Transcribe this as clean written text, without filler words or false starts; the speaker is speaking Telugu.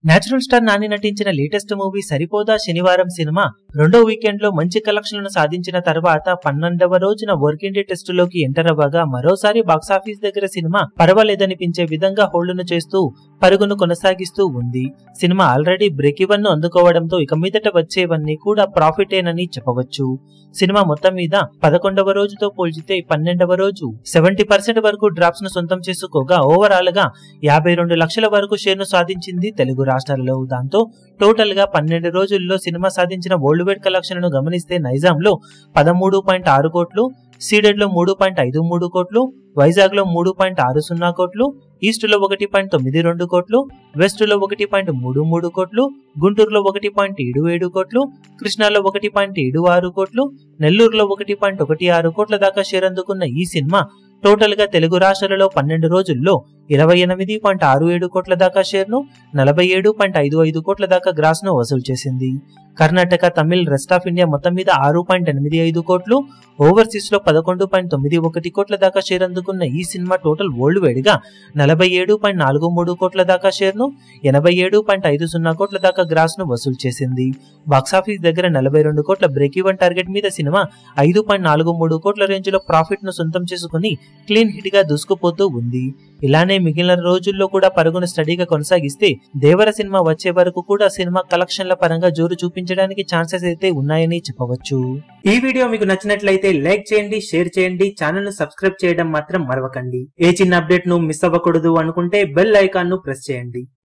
నేచురల్ స్టార్ నాని నటించిన లేటెస్ట్ మూవీ సరిపోదా శనివారం సినిమా రెండో వీకెండ్ లో మంచి కలెక్షన్లను సాధించిన తర్వాత 12వ రోజున వర్కింగ్ డే టెస్ట్ లోకి ఎంటర్ అవ్వగా మరోసారి బాక్సాఫీస్ దగ్గర సినిమా పర్వాలేదనిపించే విధంగా హోల్డ్ను చేస్తూ పరుగును కొనసాగిస్తూ ఉంది. సినిమా ఆల్రెడీ బ్రేక్ ఈవెన్ ను అందుకోవడంతో ఇక మీదట వచ్చేవన్నీ కూడా ప్రాఫిటేనని చెప్పవచ్చు. సినిమా మొత్తం మీద 11వ రోజుతో పోల్చితే 12వ రోజు 70% వరకు డ్రాప్స్ ను సొంతం చేసుకోగా ఓవరాల్ గా 52 లక్షల వరకు షేర్ ను సాధించింది తెలుగు రాష్ట్రాలలో. దాంతో టోటల్ గా 12 రోజుల్లో సినిమా సాధించిన వరల్డ్ వైడ్ కలెక్షన్ ను గమనిస్తే నైజాం లో 13.6 కోట్లు, సీడెడ్ లో 3.53 కోట్లు, వైజాగ్ లో 3.60 కోట్లు, ఈస్ట్ లో 1.92 కోట్లు, వెస్ట్ లో 1.33 కోట్లు, గుంటూరులో 1.77 కోట్లు, కృష్ణాలో 1.76 కోట్లు, నెల్లూరులో 1.16 కోట్ల దాకా షేర్ అందుకున్న ఈ సినిమా టోటల్ గా తెలుగు రాష్ట్రాలలో 12 రోజుల్లో 28.67 కోట్ల దాకా షేర్ ను, 47.55 కోట్ల దాకా గ్రాస్ ను వసూలు చేసింది. Karnataka, Tamil, rest of India మొత్తం మీద 6.85 కోట్లు, ఓవర్సీస్ లో 11.91 కోట్ల దాకా షేర్ అందుకున్న ఈ సినిమా టోటల్ వరల్డ్ వైడ్ గా 47.43 కోట్ల దాకా షేర్ ను, 87.50 కోట్ల దాకా గ్రాస్ ను వసూలు చేసింది. బాక్సాఫీస్ దగ్గర 42 కోట్ల బ్రేక్ ఈవెన్ టార్గెట్ మీద సినిమా 5.43 కోట్ల రేంజ్ లో ప్రాఫిట్ ను సొంతం చేసుకుని క్లీన్ హిట్ గా దూసుకుపోతూ ఉంది. ఇలానే మిగిలిన రోజుల్లో కూడా పరుగును స్టడీగా కొనసాగిస్తే దేవర సినిమా వచ్చే వరకు కూడా సినిమా కలెక్షన్ల పరంగా జోరు చూపించడానికి ఛాన్సెస్ అయితే ఉన్నాయని చెప్పవచ్చు. ఈ వీడియో మీకు నచ్చినట్లయితే లైక్ చేయండి, షేర్ చేయండి, ఛానల్ ను సబ్స్క్రైబ్ చేయడం మాత్రం మరవకండి. ఏ చిన్న అప్డేట్ ను మిస్ అవ్వకూడదు అనుకుంటే బెల్ ఐకాన్ ను ప్రెస్ చేయండి.